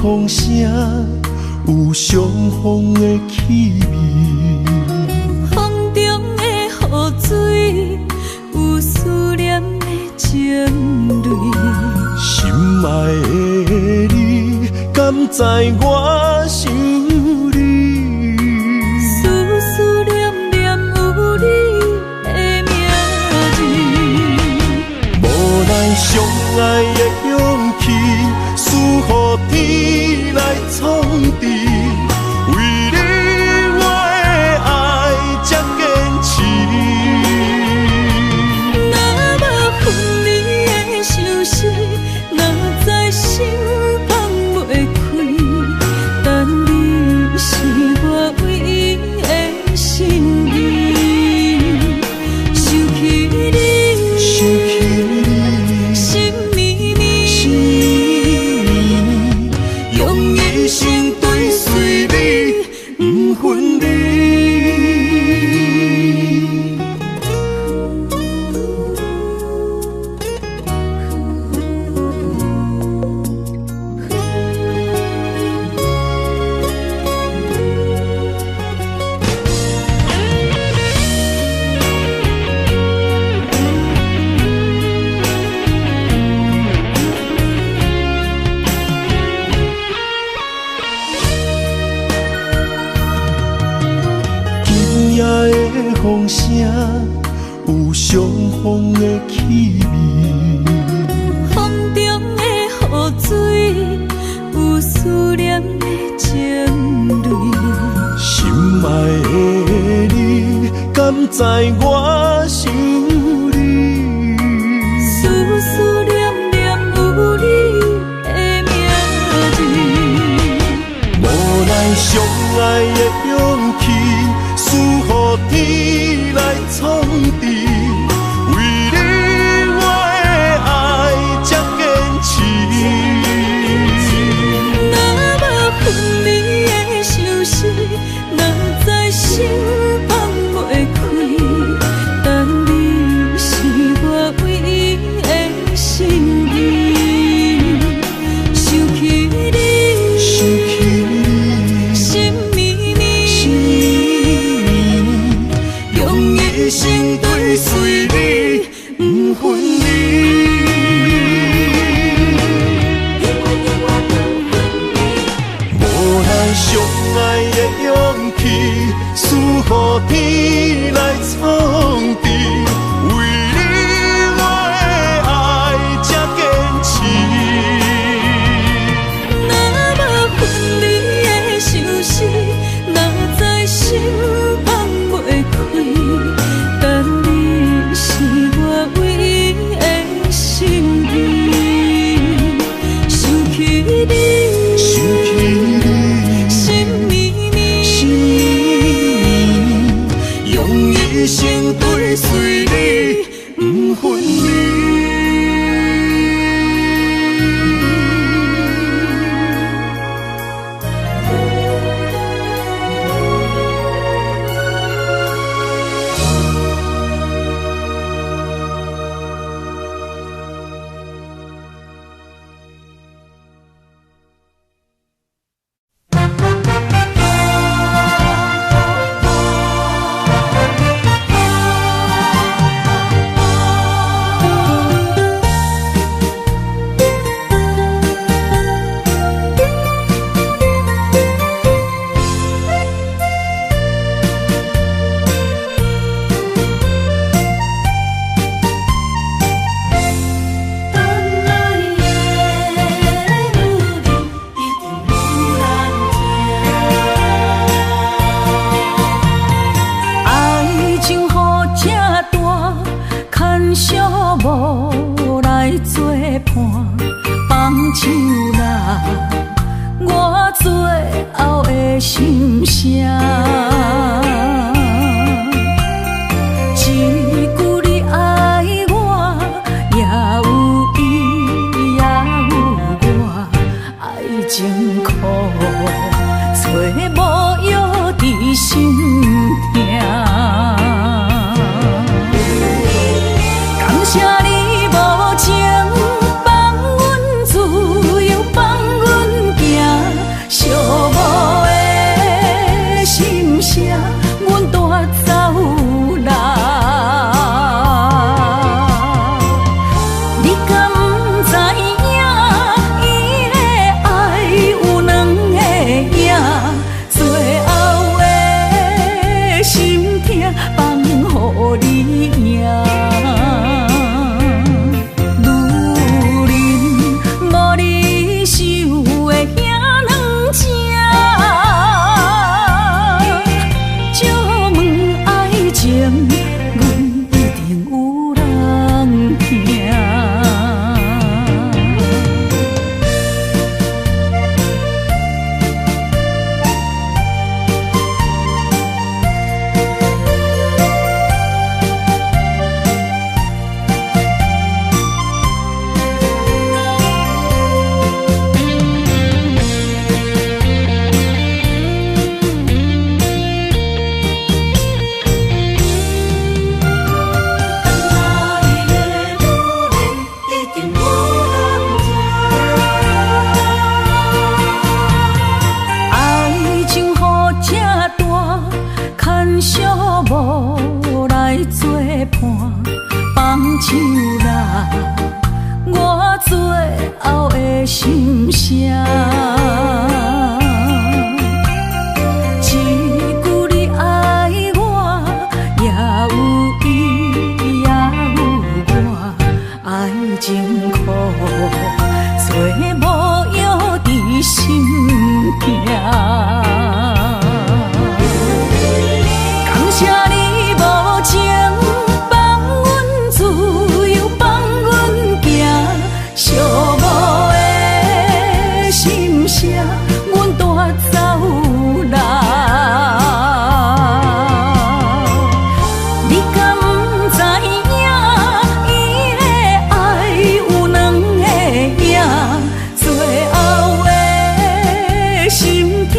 风声有相逢的气味，风中的雨水有思念的情泪。心爱的你，敢知我想你？思思念念有你的名字，无奈相爱的勇气，输予天来创治。为你我的爱才坚持。若无分离的相思，哪知心放袂开。但你是我唯一的心意，想起你，心绵绵，用一生追随你，不分离。风声有相逢的气味，风中的雨水有思念的情泪。心爱的你，敢知我想你？思思念念有你的名字，无奈相爱的勇气，输予天来创治。为你我的爱才坚持。若无分离的相思，哪知心放袂开。但你是我唯一的心意，想起你，心绵绵，用一生追随你，不分离。无奈相爱的勇气，输予天来创治。为你我的爱才坚持。若无分离的相思，哪知心放袂开。但你是我唯一的心意，想起你，心绵绵，用一生追随你，不分离。放手啦，我最后的心声。一句你爱我，也有伊，也有我，爱情苦，找无药伫心痛。感谢你无情。寂寞的心声，阮带走啦。你敢不知影？伊的爱有两个影，最后的心痛放予你赢。女人无你受的惊。无来作伴，放手啦，我最后的心声。一句你爱我，也有伊，也有我，爱情苦，找无药伫心痛。阮带走啦，你敢不知影？伊的爱有两个影，最后的心痛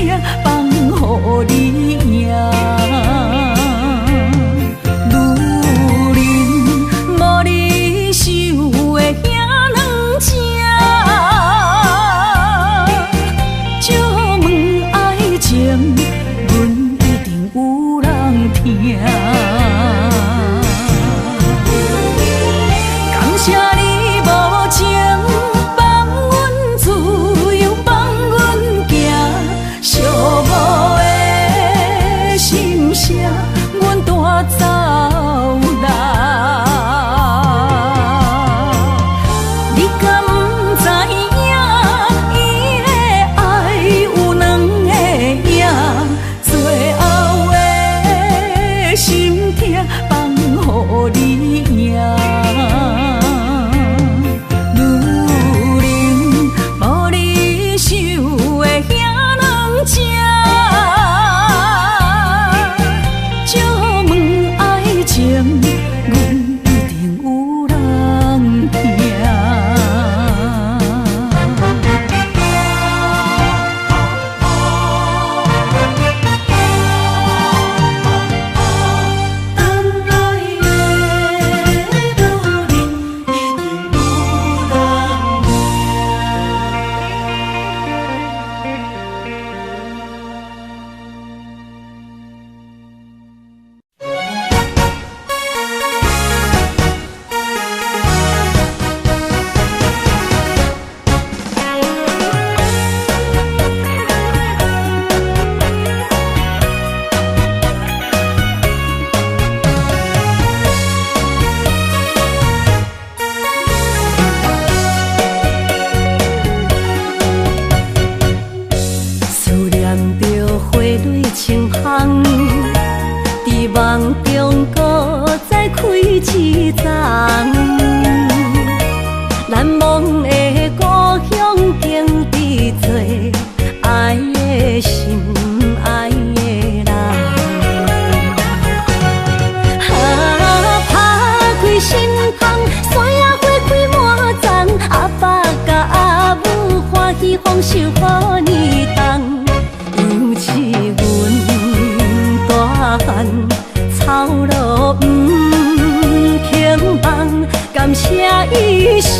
谢一生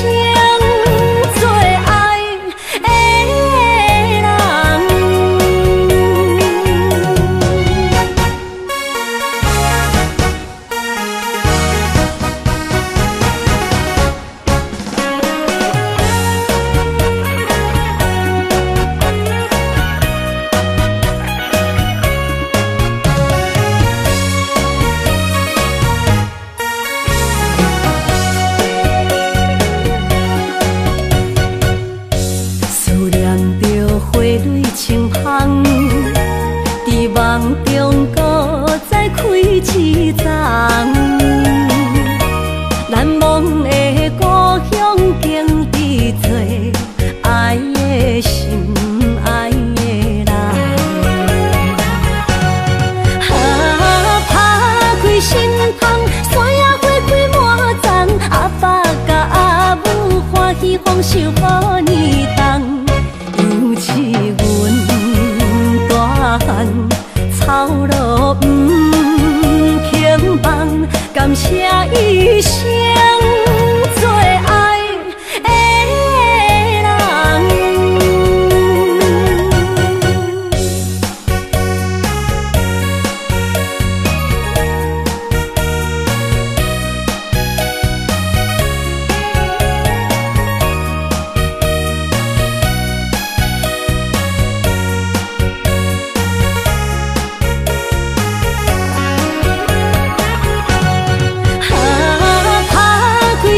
做爱的人。清香，伫梦中搁再开一丛，难忘的故乡，经历做爱的心，爱的人。打开心窗，山野花开满丛，阿爸甲阿母欢喜丰收好年冬。尤其阮大汉草路不轻放，感谢一生做爱的人。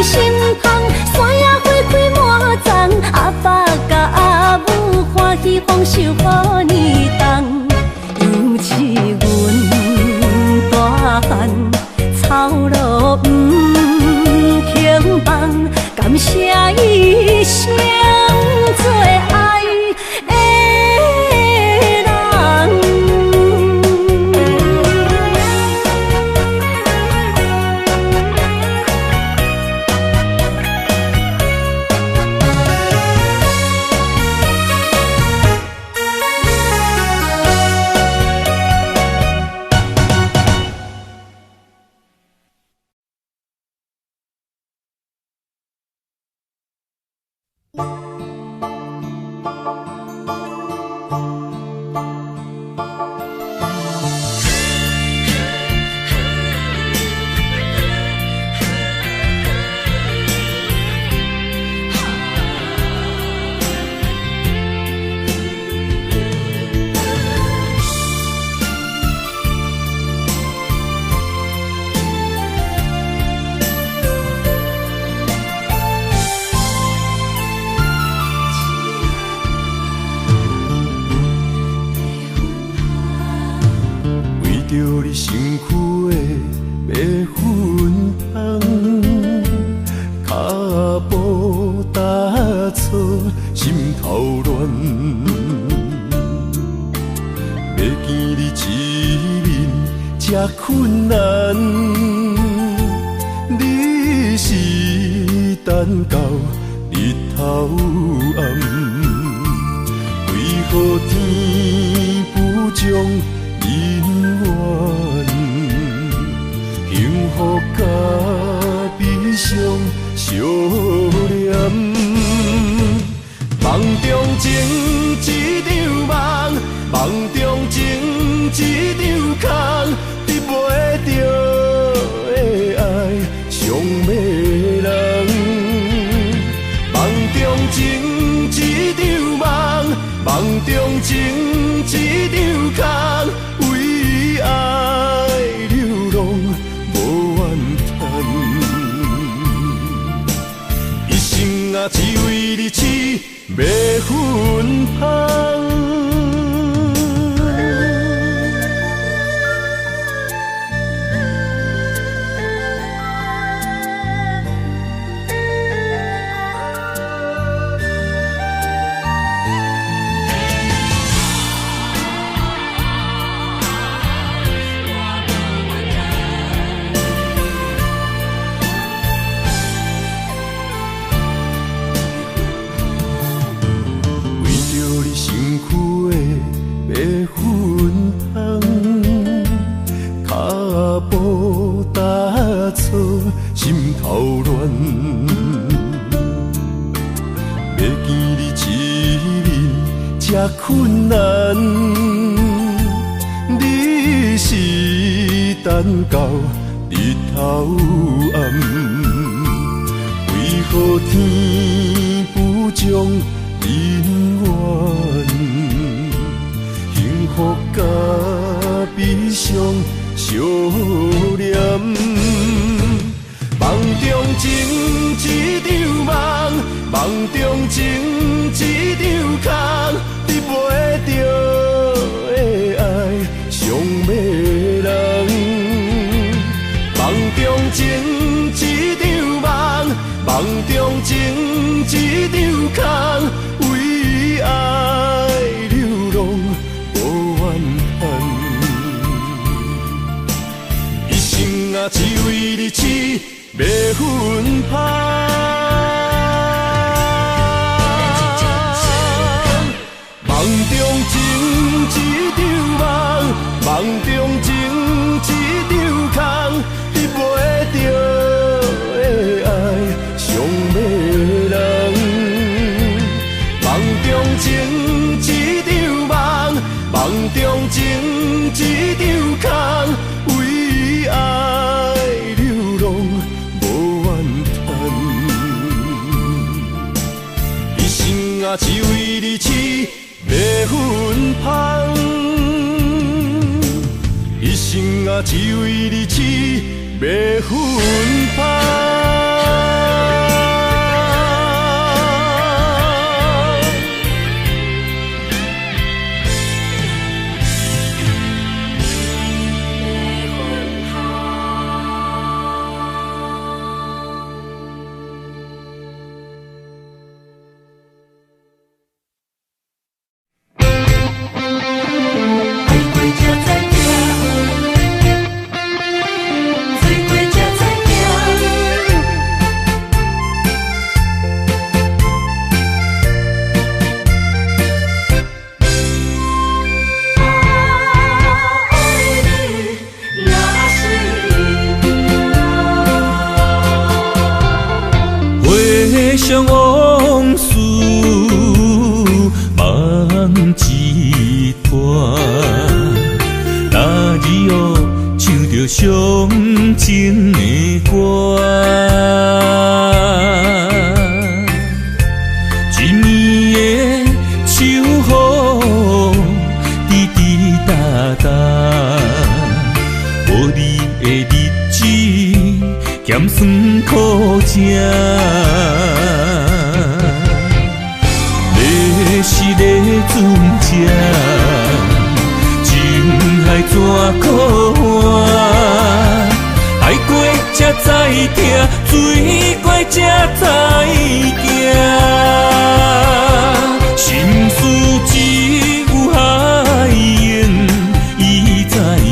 心窗，山野花开满丛，阿爸甲阿母欢喜丰收好年冬。尤其阮大汉草路不轻放，感谢一生做爱的人。着你身躯的白粉红，脚步踏错，心头乱。要见你一面这困难，你是等到日头暗，为何天不将人怨，幸福甲悲伤相连，梦中情一场梦，梦中情一场空，得袂着的爱上迷人。梦中情一场梦，梦中情一场空，为爱流浪无怨叹，一生啊只为你痴白粉红。为着你身躯这困难，你是等到日头暗，为何天不将人怨？幸福甲悲伤相连，梦中情一场梦，梦中情一场空，你袂着的爱上迷人。梦中情一场梦，梦中情一场空，为爱流浪无怨叹。一生啊，只为你痴，袂分芳。梦中情一场梦，梦中情一场空，你袂着的爱上迷人。梦中情一场梦，梦中情一场空，为爱流浪无怨叹。一生啊，只为你痴，袂分芳。一生啊，只为你痴，袂分芳。想往事梦一段，那日哦唱着伤情的歌，一暝的秋雨滴滴答答，无你的日子咸酸苦吃。是个船只，情海怎可换？海过才知听，水过才知行。心事只有海涌，伊知影。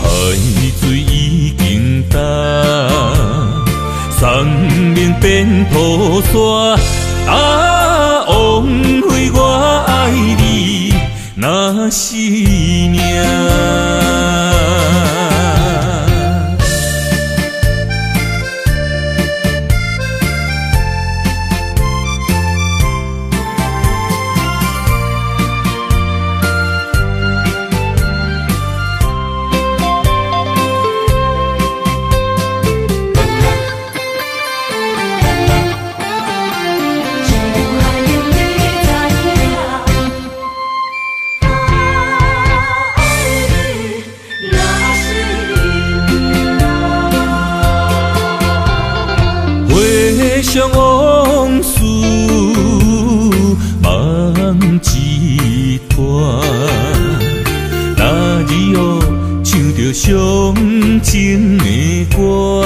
海水已经干。生命变雨伞，枉费我爱你那是命。想往事梦一段，那日哦唱着伤情的歌，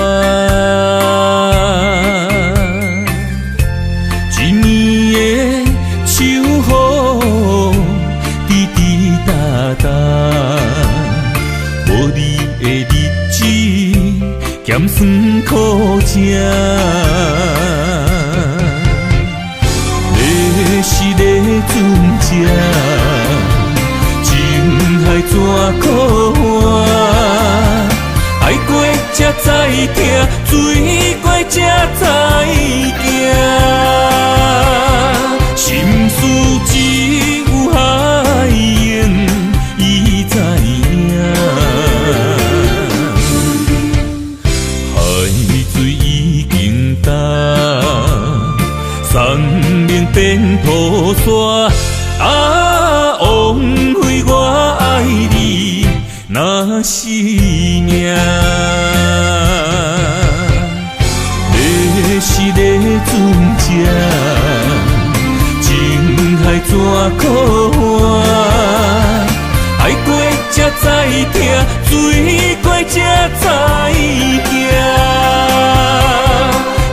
一暝的秋雨滴滴答答，无你的日子咸酸苦吃。是个船只，情海怎可换？海过才知听，水过才知行。山，啊，枉费我爱你若是命。要是咧船只，情海怎可换？爱过才知疼，水过才知行。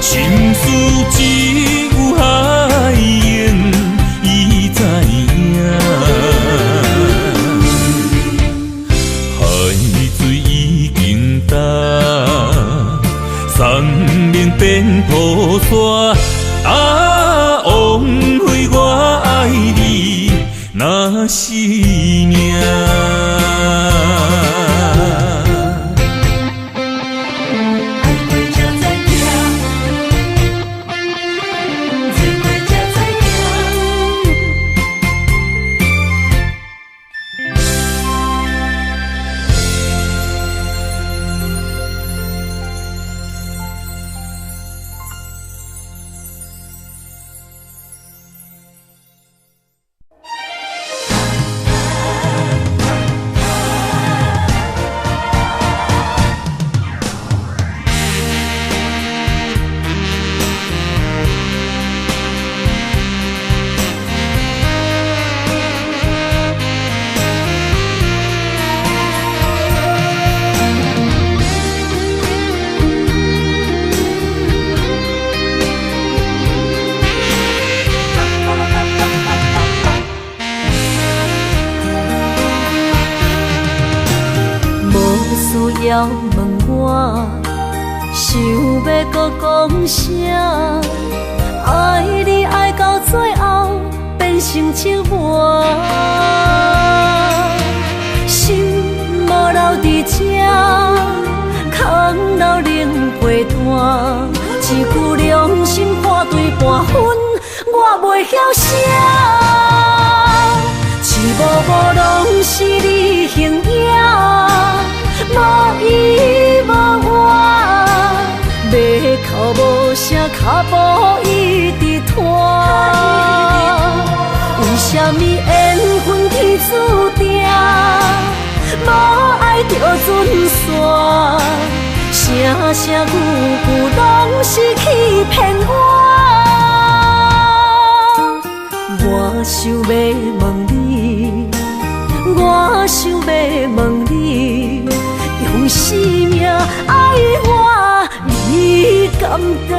心事只有海涌，伊知影。海水已经干，生命变雨伞。啊，枉费我爱你若是命。要问我，想要搁讲啥？爱你爱到最后变成寂寞，心无留伫这，空留冷陪伴。一句良心破对半分，我袂晓写。一幕幕拢是你形影。无依无我，要哭无声，脚步一直拖。为什么缘分天注定，无爱就准线？声声句句拢是欺骗我。我想要问你，我想要问你。用生命爱我，你敢当？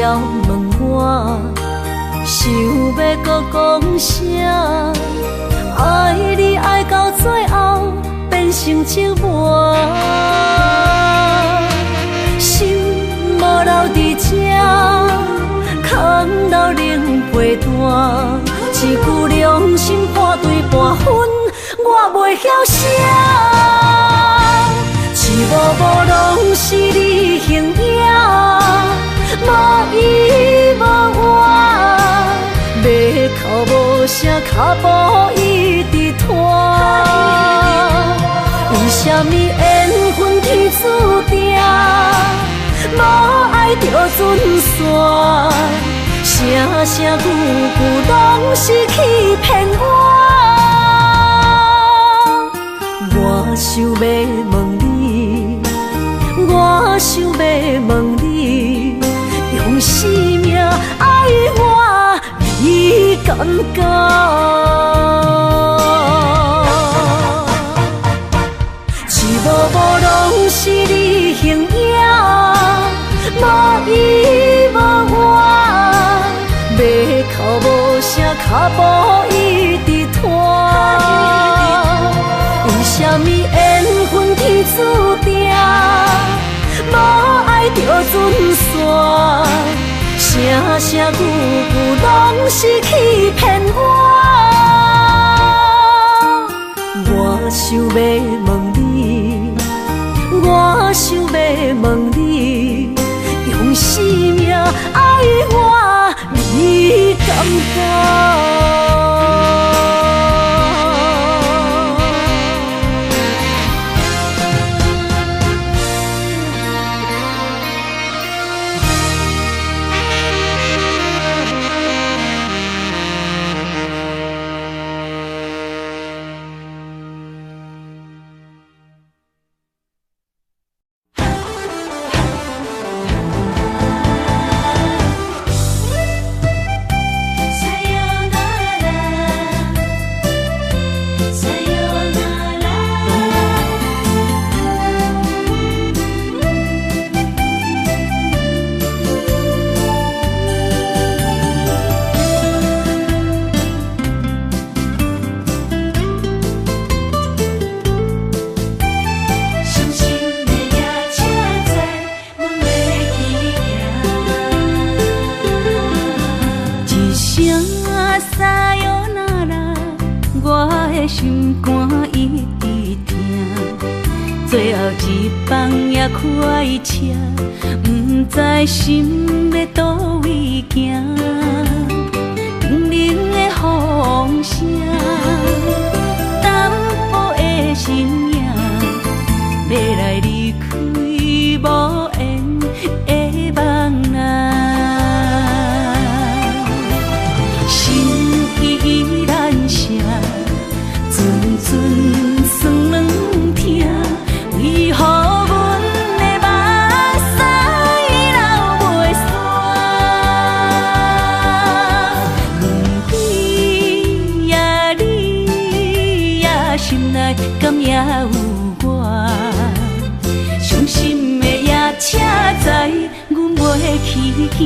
要问我，想要搁讲啥？爱你爱到最后变成寂寞，心无留伫这，空留冷陪伴。一句良心破对半分，我袂晓写。一幕幕拢是你形影。无依无我，要哭无声，脚步一直拖。为什么缘分天注定，无爱就准线？声声句句拢是欺骗我。我想要问你，我想要问你。用生命爱我，你敢讲？一幕幕拢是你形影，无依无我，要哭无声，脚步一直拖。为什么缘分天注定，无爱就准线？声声句句拢是欺骗我。我想要问你，我想要问你，用生命爱我，你敢不？心肝一直疼，最后一放也开车，不知心要倒位行。冷冷的风声，淡薄的身影，要来离开无缘的梦啊，心依然声。阵酸软疼，为何阮的目屎流袂煞？轮回呀，你呀，心内敢也有我？伤心的夜车载，阮袂去行。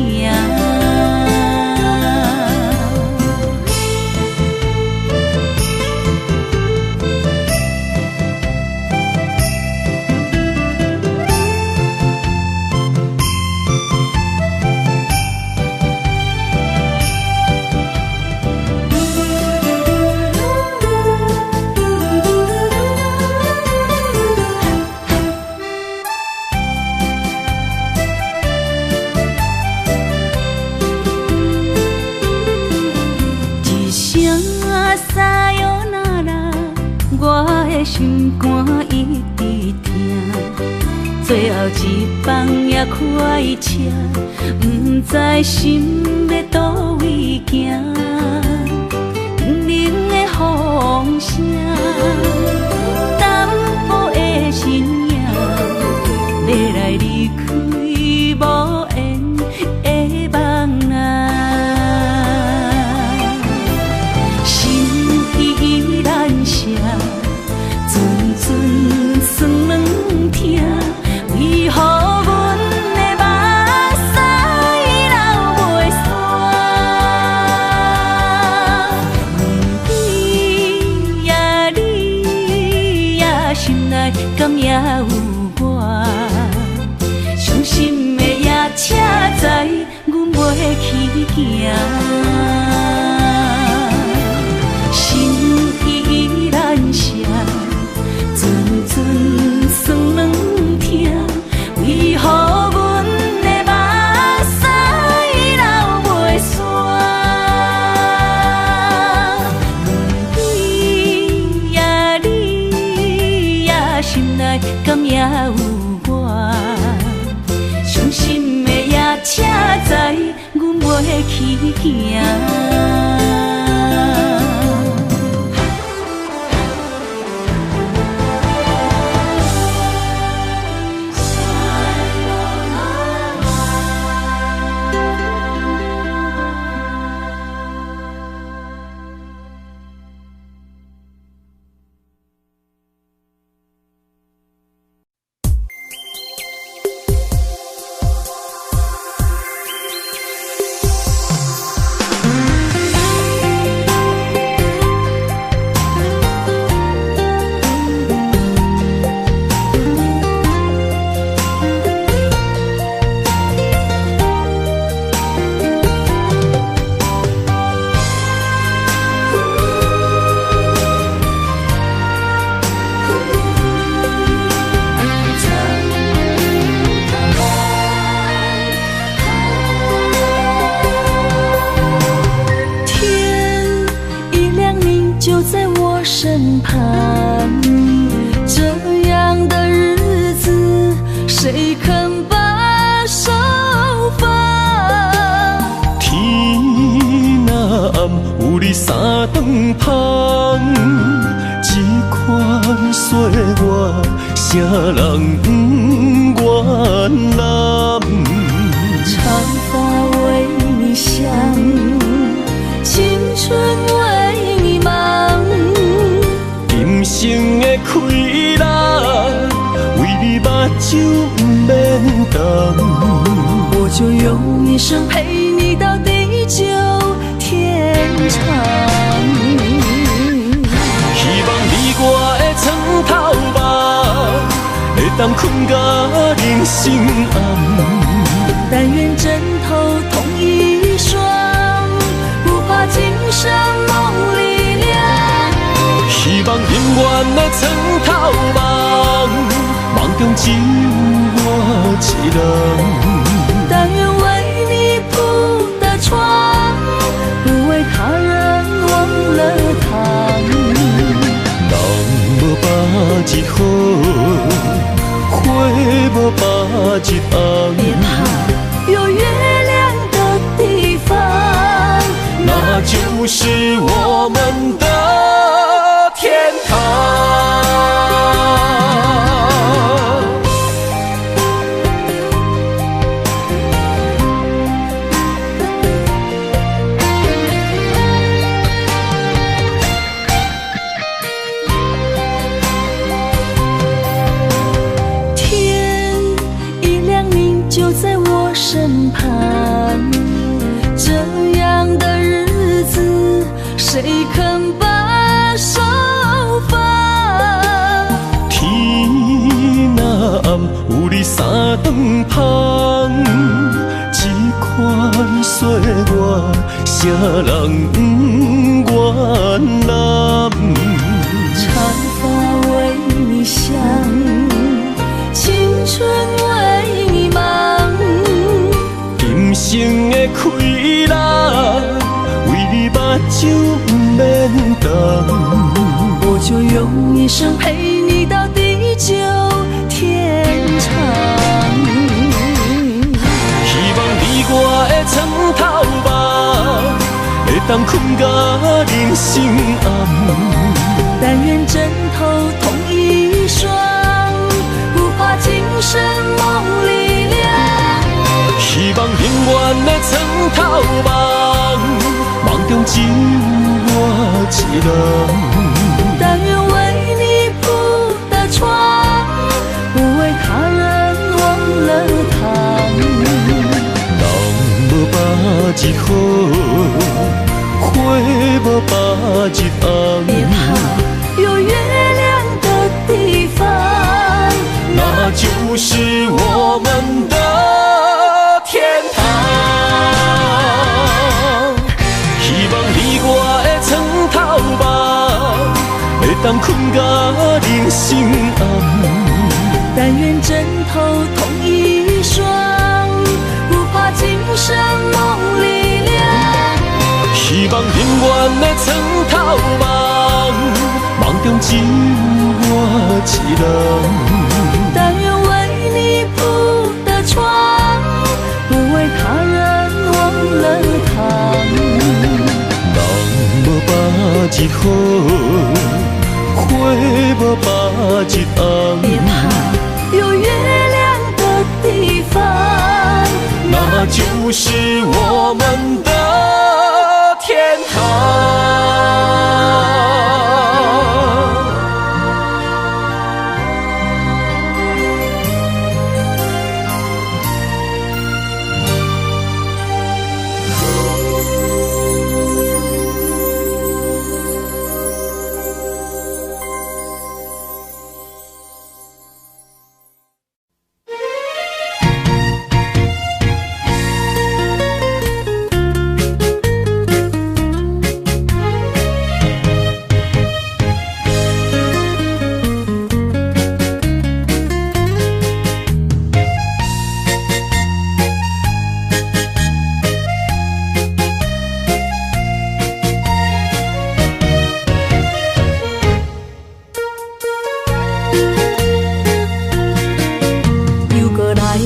心肝一直疼，最后一放也开车，不知心要倒位行。冷冷的风声，淡薄的身影，要来离开无缘的梦啊，心依然声。阵酸软疼，为何阮的目屎流袂煞？轮回呀，你呀，心内敢也有我？伤心的夜车载，阮袂去行。心依然声。阵酸软疼，为何阮的目屎流袂煞？轮回呀，你呀，心内敢也有我？伤心的夜车载，阮袂去行。肯把手放？天若暗，有你三顿芳，这款岁月，啥人不原谅？长发为你香，青春为你忙。今生的快乐，为你目睭不免动。我就用一生陪你到地久天长。希望你我的床头梦，会当困到人生暗。但愿枕头同一双，不怕今生梦里凉。希望永远的床头梦，梦中只有我一人。但愿为你铺的床，不为他人忘了糖。人无百日好，花无百日红。别怕，有月亮的地方，那就是我们的天堂。天一亮，你就在我身旁。这样的日子，谁肯把手放？天若暗，有你三顿芳，这款岁月，啥人不原谅？长发为你香，青春为你忙。今生的快乐，为你目睭不免动。我就用一生陪你到地久天长。希望你我的床头梦，会当困到人生暗。但愿枕头同一双，不怕今生梦里凉。希望永远的床头梦，梦中只有我一人。但愿为你铺的床，不为他人忘了糖。人无百日好，花无百日红。别怕，有月亮的地方，那就是我们的天堂。希望你我的床头梦，会当困到人生暗。但愿枕头同一双，不怕今生梦里凉。希望永远的床头梦，梦中只有我一人。但愿为你铺的床，不为他人忘了糖。人无百日好，花无百日红。别怕，有月亮的地方，那就是我们的天堂。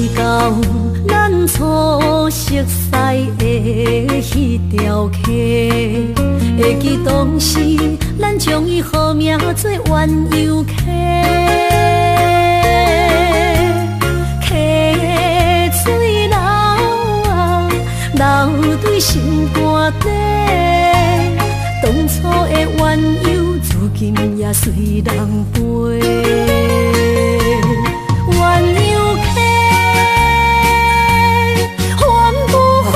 到咱初熟悉的迄条溪，会记当时咱将伊号名做鸳鸯溪。溪水流啊，流对心肝底。当初的鸳鸯，如今也随人飞。鸳鸯溪，换不回，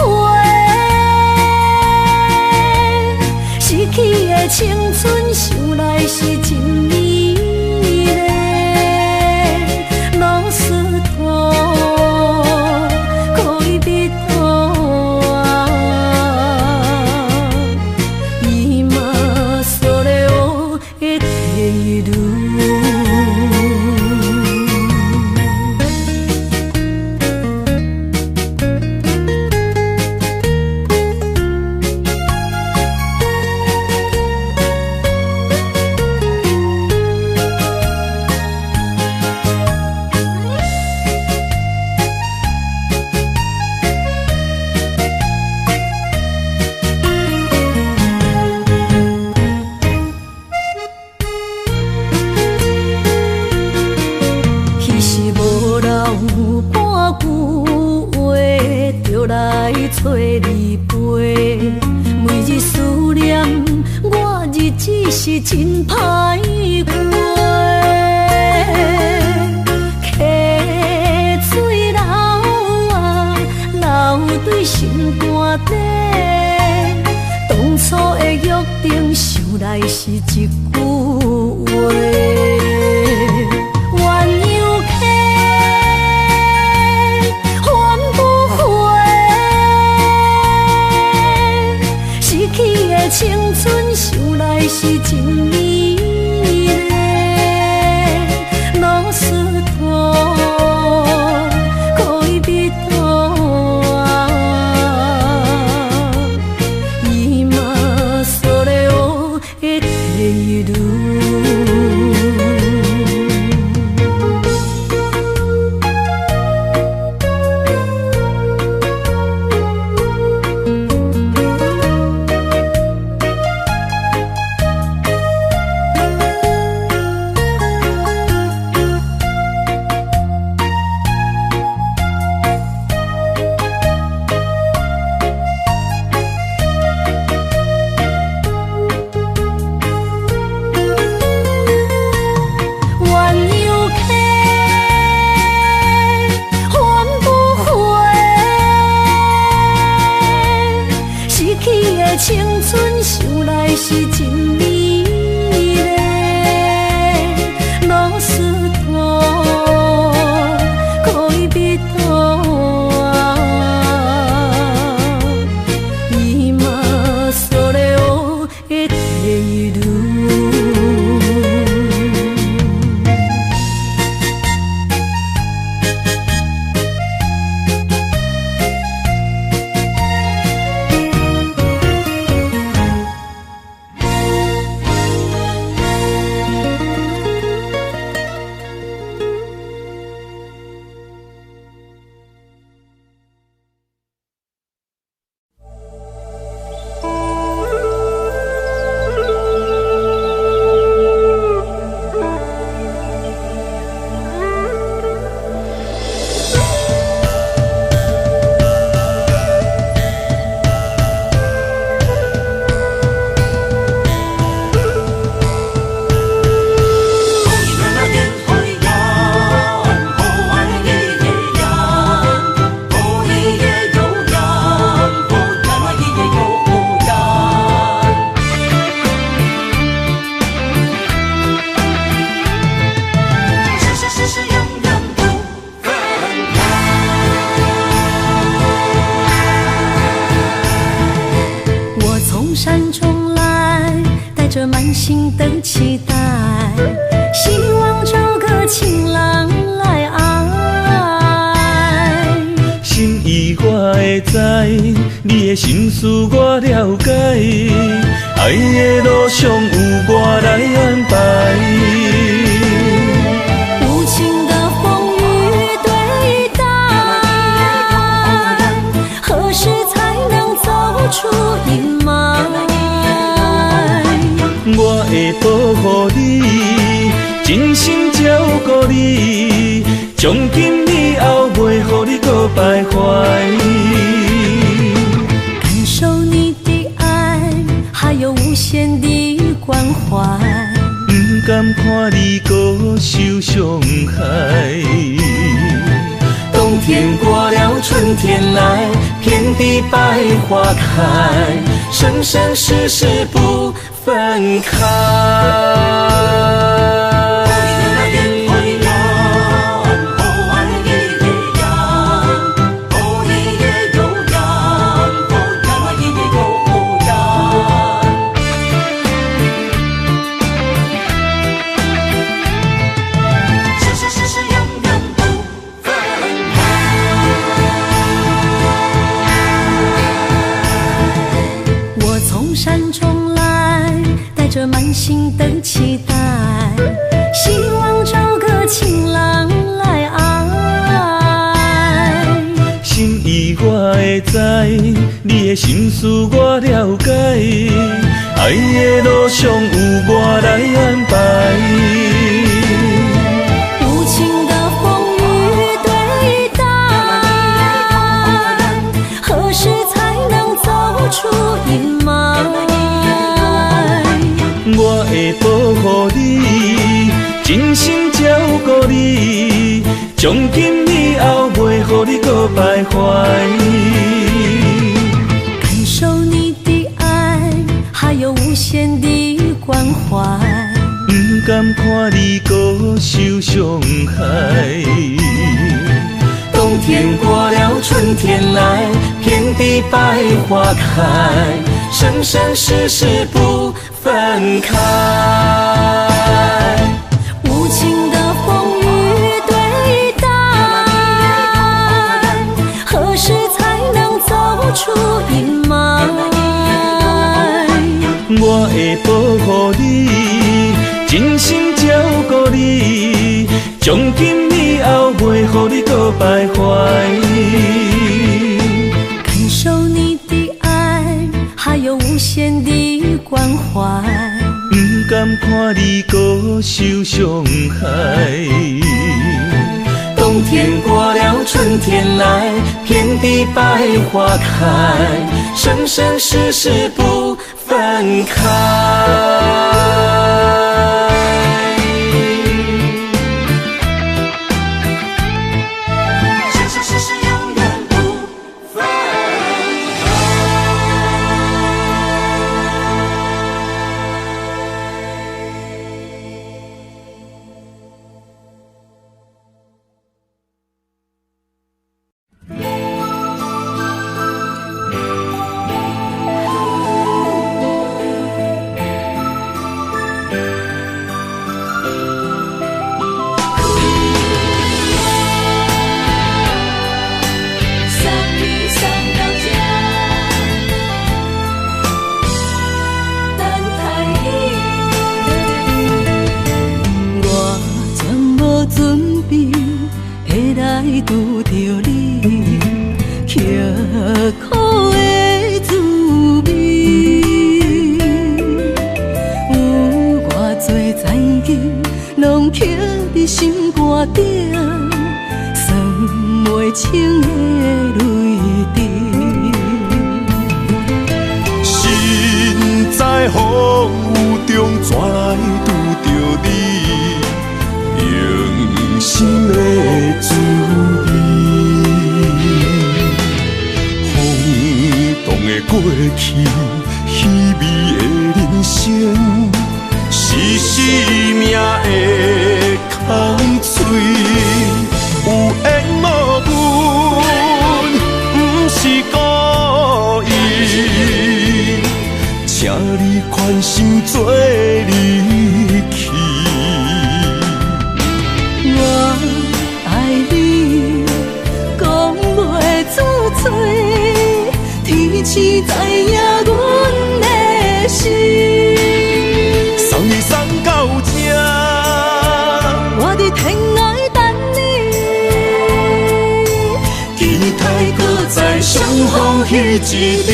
失去的青春，想来是真美丽。老师徒，可以别途啊，伊嘛所了的地路。找你陪，每日思念，我日子是真歹过。溪水流啊，流对心肝底。当初的约定，想来是一句话。青春想来是真美丽，老师徒，可以别途啊，伊嘛所了的地路。青春想来是真美丽，老师徒，可以别途啊，伊嘛所了的地路。山中来，带着满心的期待，希望找个情郎来爱。心意我会知，你的心思我了解，爱的路上有我来安排。无情的风雨对待。保护你，真心照顾你，从今以后袂予你搁徘徊。感受你的爱，还有无限的关怀，不甘看你搁受伤害。冬天过了，春天来，遍地百花开，生生世世不分开。满心的期待，希望找个情郎来爱。心意我会知，你的心思我了解，爱的路上有我来安排。无情的风雨对待，何时才能走出阴霾？我会保护你，真心照顾你，从今以后袂予你搁徘徊。感受你的爱，还有无限的关怀，不甘看你搁受伤害。冬天过了，春天来，遍地百花开，生生世世不分开。无情的风雨对待，何时才能走出阴霾？我会保护你，真心照顾你，从今以后袂予你搁徘徊。感受你的爱，还有无限的关怀，不甘看你搁受伤害。冬天过了，春天来，遍地百花开，生生世世不分开。拄着你，刻苦的滋味，有偌多灾境，拢刻伫心肝顶，算袂清的泪滴。心在风雨中，怎来拄着你？用心的滋味，轰动的过去，稀微的人生，是生命的空嘴，有缘无分，不是故意，请你宽心做离去。我爱你，讲袂出嘴，天赐知影阮的心。送你送到这，我伫天涯等你，期待搁再相逢彼一日。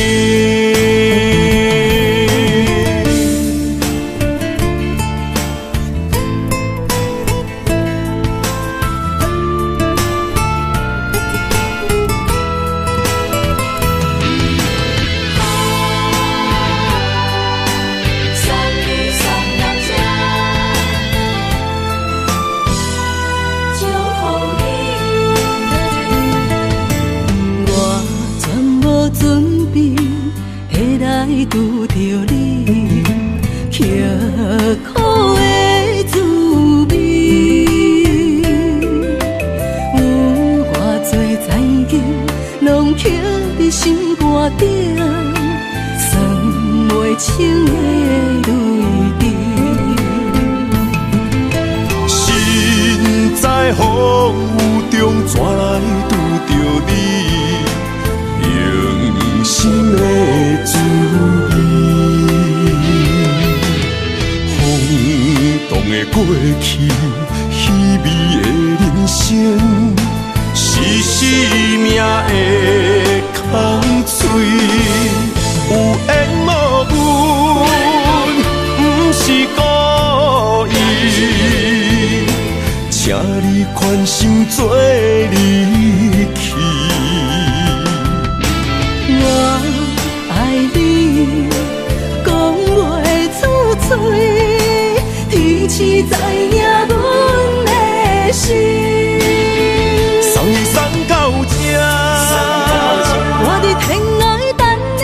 拄着你，刻苦的滋味。有偌多情景，拢刻伫心肝顶，算袂清的泪滴。身在风雨中，怎来拄着你？用心的滋味，轰动的过去，稀微的人生，是生命的空嘴，有缘无分，不是故意，请你宽心做离去。我爱你，讲袂出嘴，天赐知影阮的心。送你送到这，我伫天涯等你，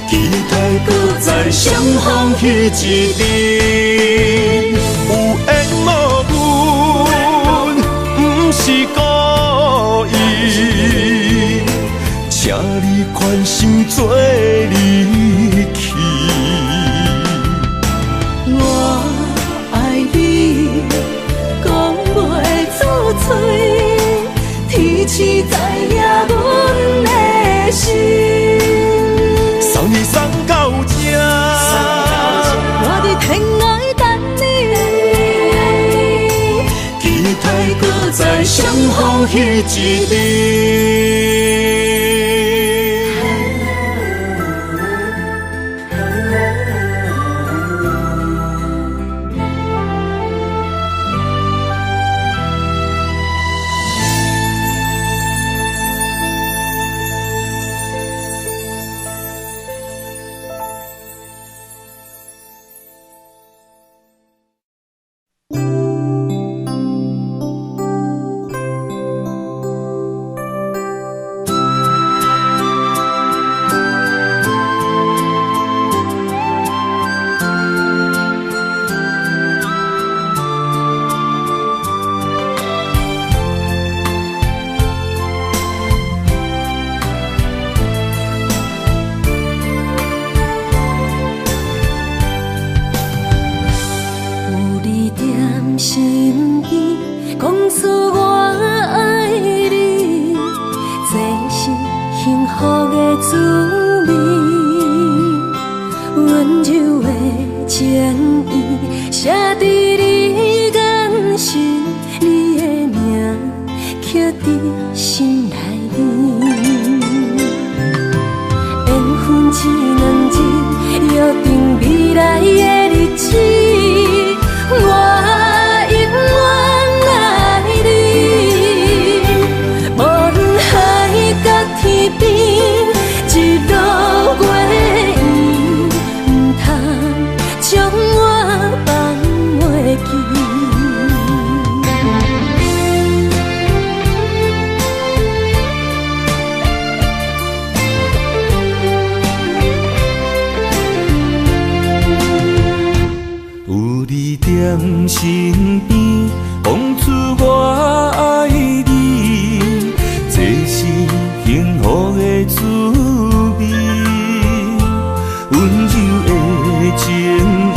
期待搁再相逢彼一日。有缘无分，不是故意，请你宽心做离去。我爱你，讲袂出嘴，天赐知影阮的心。送你送到这，我伫天涯等你，期待搁再相逢彼一日。身边讲出我爱你，这是幸福的滋味。温柔的情意写伫你眼神，你的名刻伫心内面。缘分一两日，约定未来的日子。我身边讲出我爱你，这是幸福的滋味。温柔的情意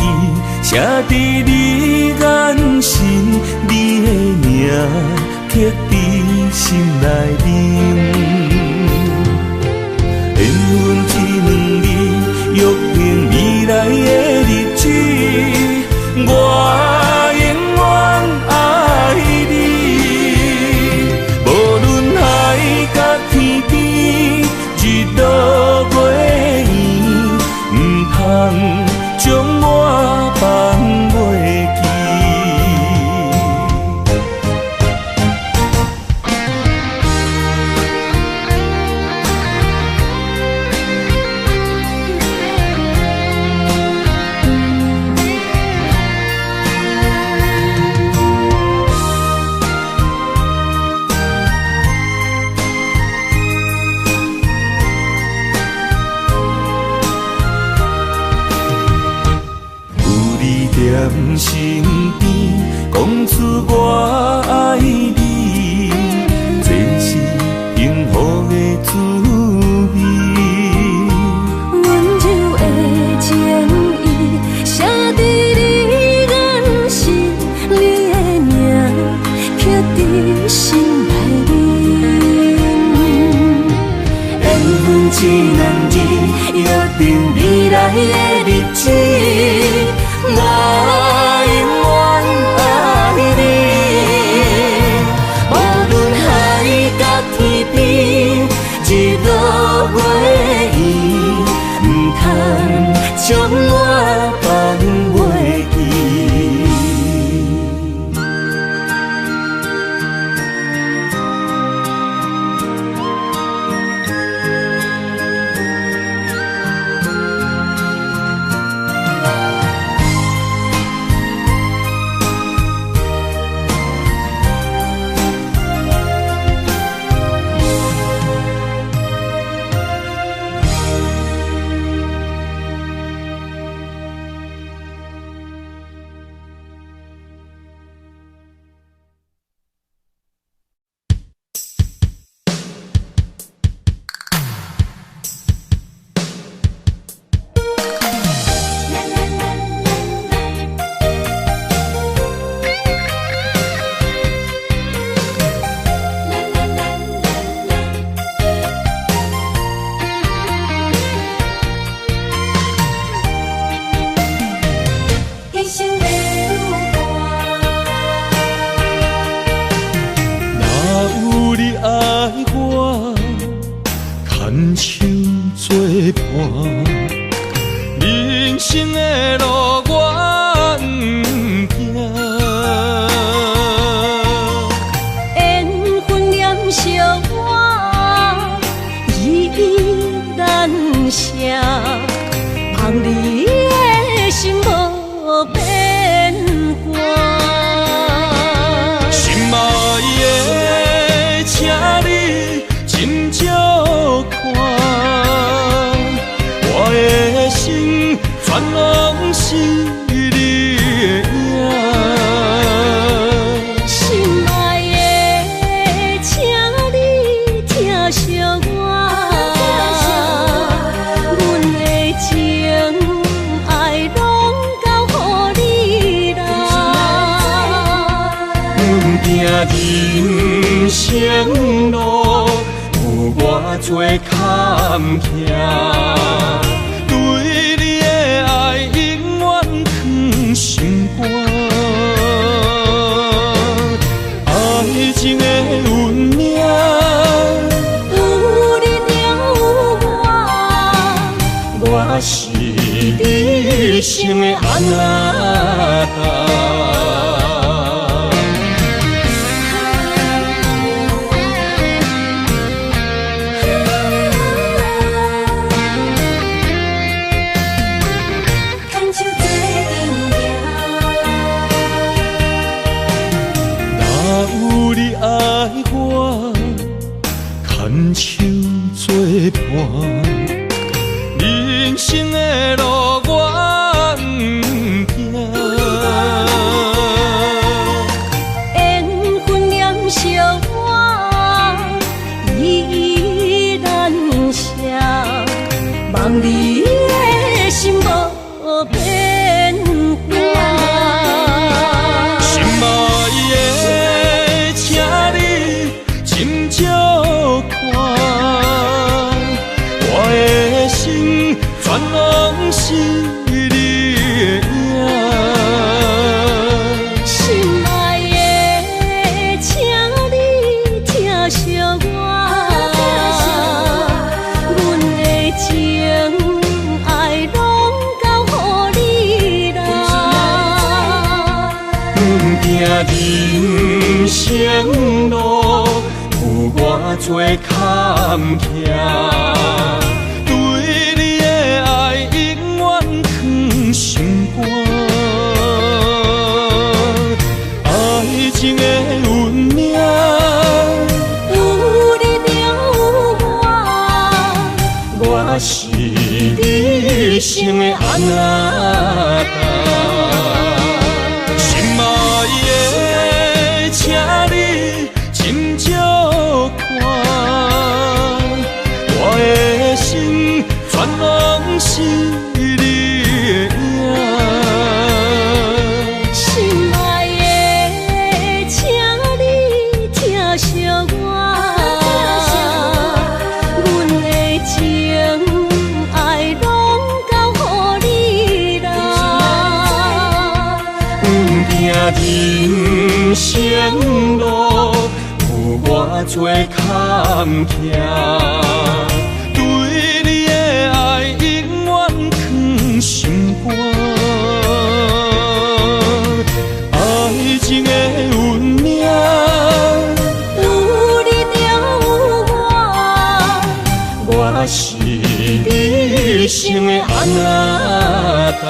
写伫你眼神，你的名刻伫心内面。缘分一两日，约定未来的日子。我永远爱你，无论海角天边，日落月圆，唔通将我放袂记。一两日，约定未来的日子，我永远爱你。无论海角天边，日落月圆，不通将我放袂记。人生的路我不行，缘分念惜我依依难舍，望你的心无变卦。心爱的，请你斟酌看，我的心全拢是你的影。心爱的，请你疼惜我，阮的情爱拢交予你啦。行人生路有偌多坎坷，对你的爱永远藏心肝。爱情的运命，有你有我，我是你生的安那牵手作伴，人生的路我不行。缘分念惜我依依难舍，望你的心无变卦。心爱的，请你斟酌看，我的心全拢是你的影。心爱的，请你疼惜我，阮的情爱拢交予你啦。人生路有偌多坎坷，对你的爱永远藏心肝。爱情的运命，有你有我，我是你生的安那心爱的，请你斟酌看，我的心全拢是你的影。心爱的，请你疼惜我，阮的情找坎坷，对你的爱永远藏心肝。爱情的运命，有你有我是你生的安那达。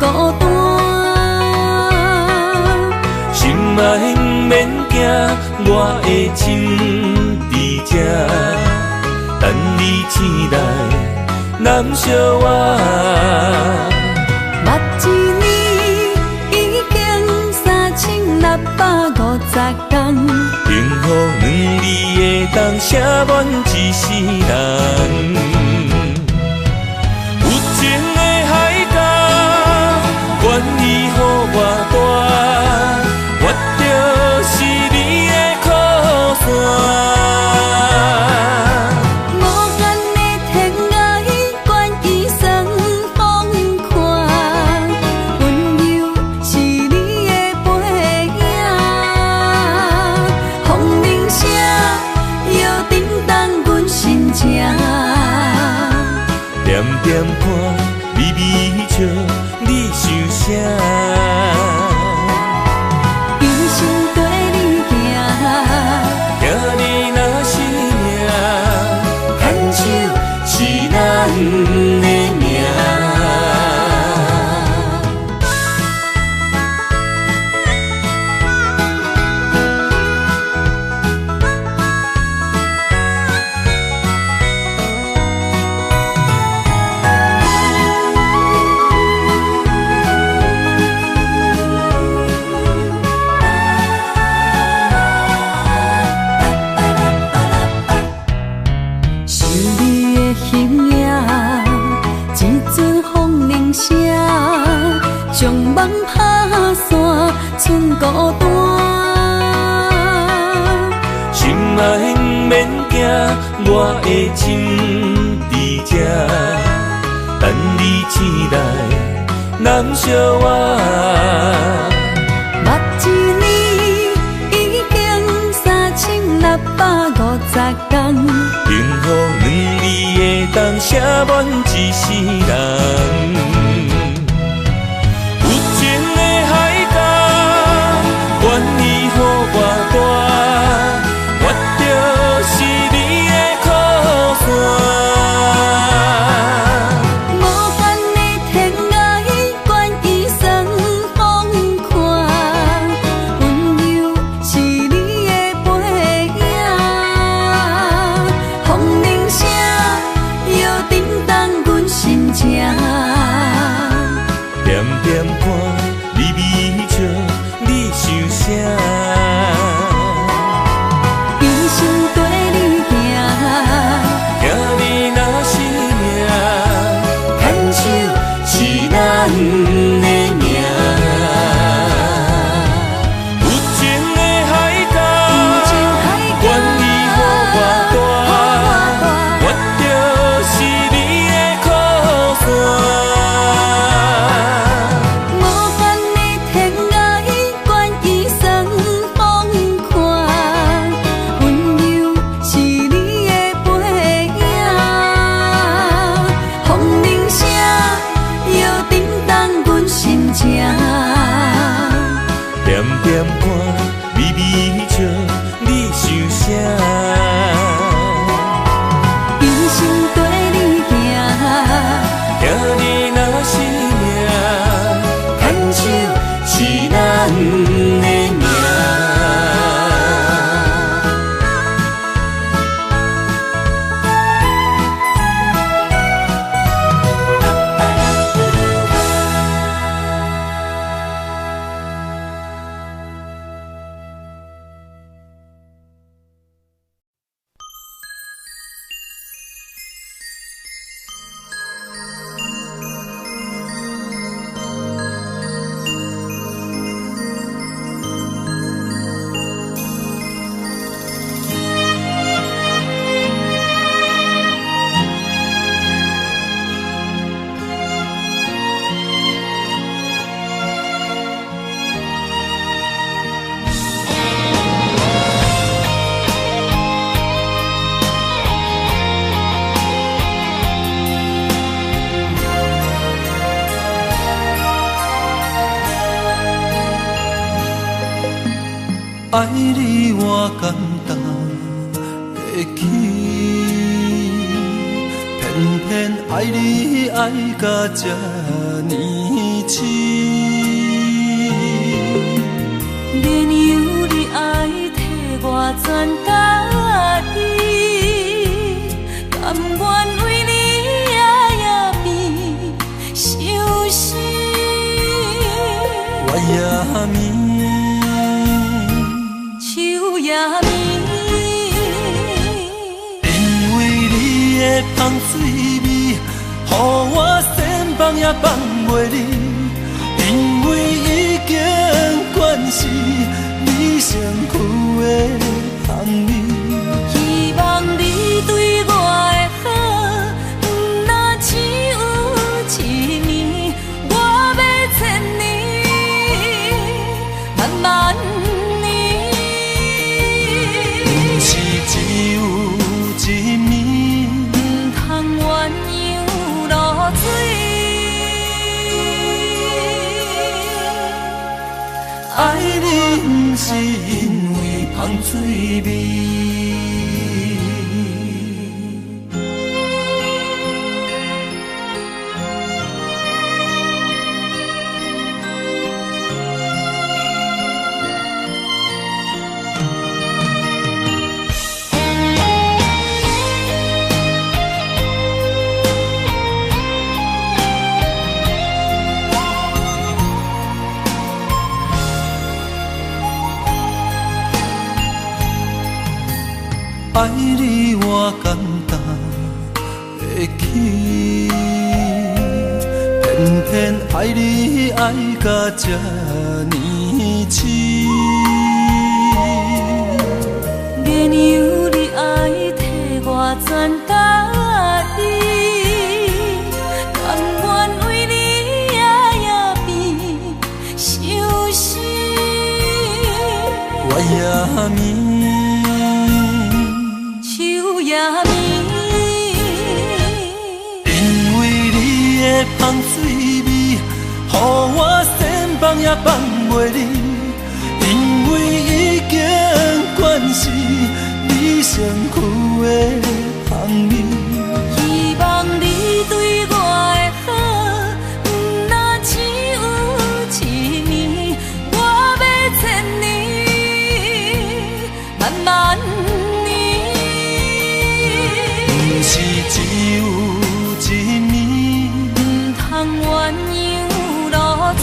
孤单。心爱不免惊，我的心伫这，等你醒来，难相偎。目一年已经3650天，幸福两字会当写满一世人。有情的海角，愿意予我大，我就是你的靠山。点点看，微微笑，你想啥？一生跟你行，行你若是命，牵手是咱的命。将梦打散，剩孤单。心爱不免惊，我的心伫这，等你醒来，难相偎。目一年已经3650天，幸福两字会当写满一世人。点看，微微笑，你想啥？一生跟你行，行你若是命，牵手是咱的命。有情的海角，愿意予我大，我就是你的靠山。点点看，微微笑，你想啥？一生跟你行，行你若是命，牵手是咱的命。爱你我简单会去，骗偏偏爱你爱到这呢深。免由你爱替我全家己，甘愿为你夜眠伤心。我也眠，手也眠，因为你的香水味，予我先放也放袂离。因为已经惯是你身躯的香味，希望你对我的好，不那只有一年，我要千年，慢慢年。不是只有一暝，不通鸳鸯落水。爱你不是因为香水味。爱你我简单会起，偏偏爱你爱到这呢深。免由你爱替我全家己，甘愿为你夜眠伤心。我也眠。也眠，因为你的香水味，予我先放也放袂离。因为已经惯是你身躯的香味，希望你对我的好，不那只有一年，我要千年，慢慢。不是只有一暝，不通鸳鸯落水。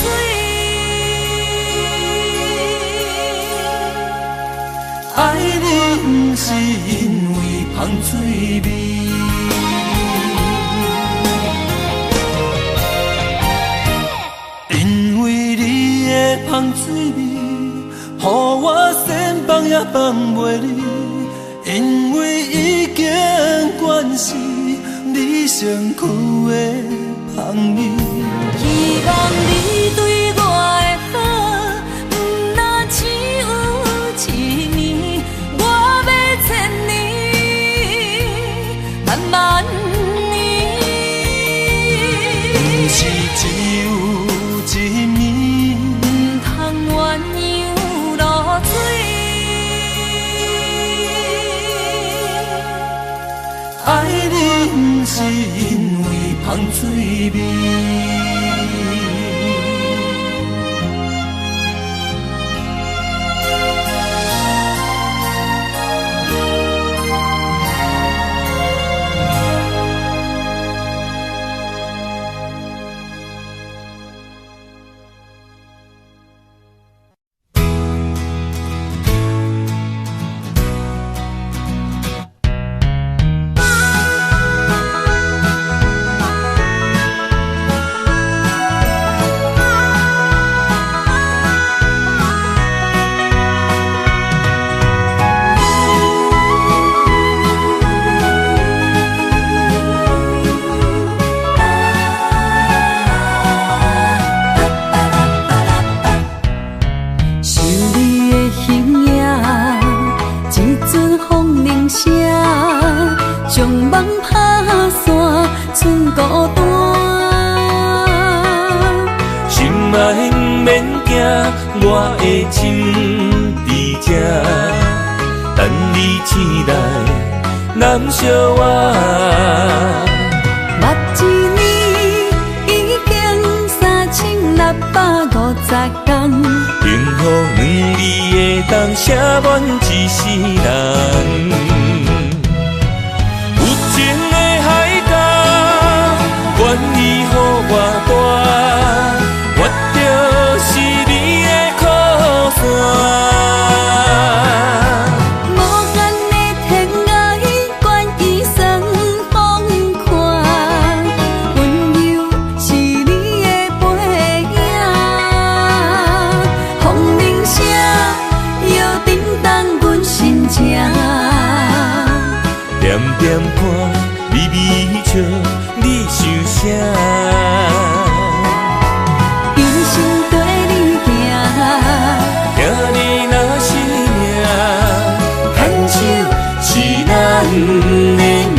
爱你不是因为香水味，因为你的香水味，予我先放也放袂离。因为已经惯是你身躯的香味，希望你对我的好，不那只有一年，我要千年，慢慢年。不是只有一暝，不通鸳鸯落水。爱你不是因为香水味。我的心伫这，等你醒来，难相我。会当写满一世人。有情的海角，愿意予我大，我就是你的靠山。点看，微微笑，你想啥？用心跟你行，听你若是命，牵手是咱的命。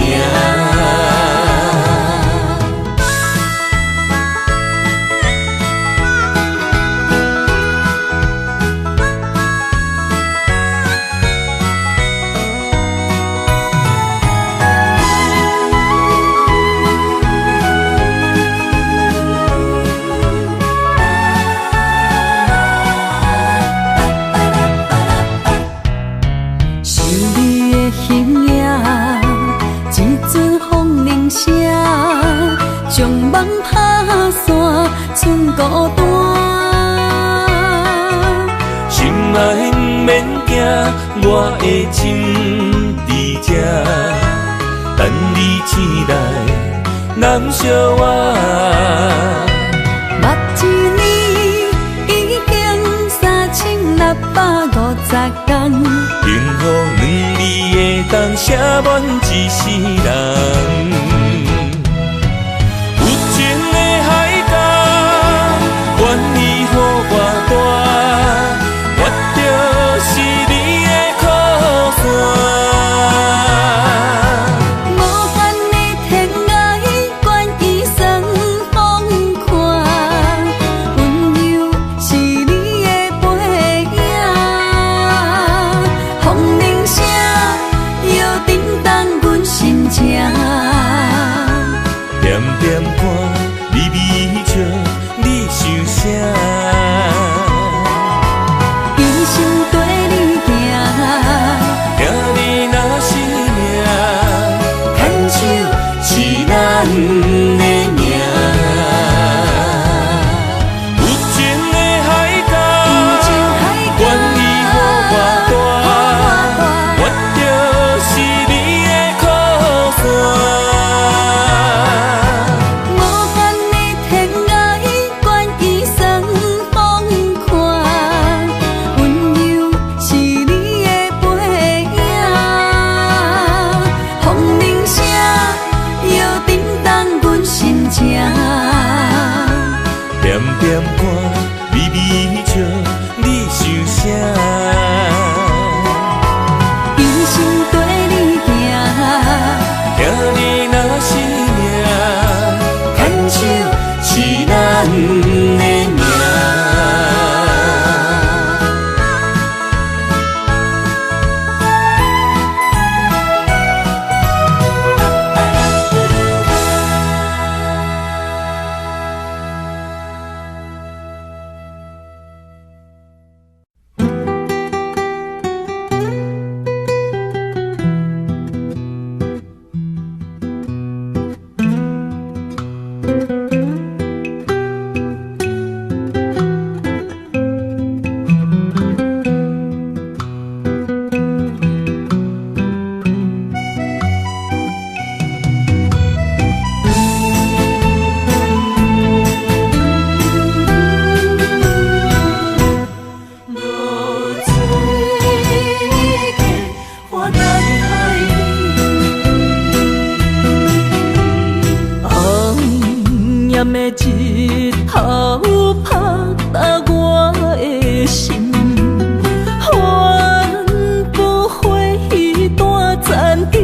将梦打散，剩孤单。心爱不免惊，我的心伫这，等你醒来，难相我。目一年已经3650天，幸福两字会当写满一世人。日头拍打我的心，帆布花雨大暂停。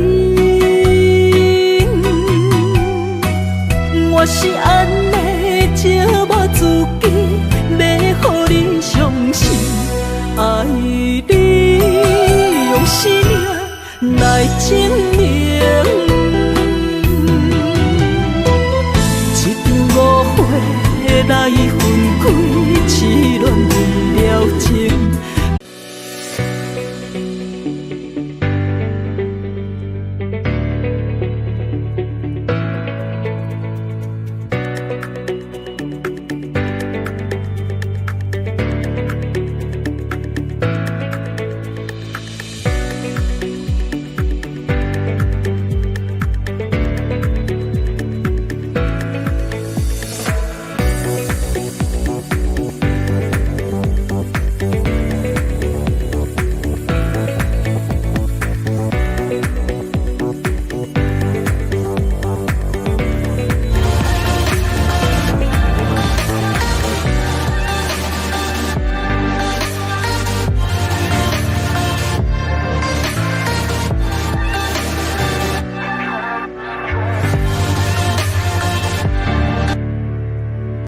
我是安尼借我自己，要予你相信，爱你用生命来证明。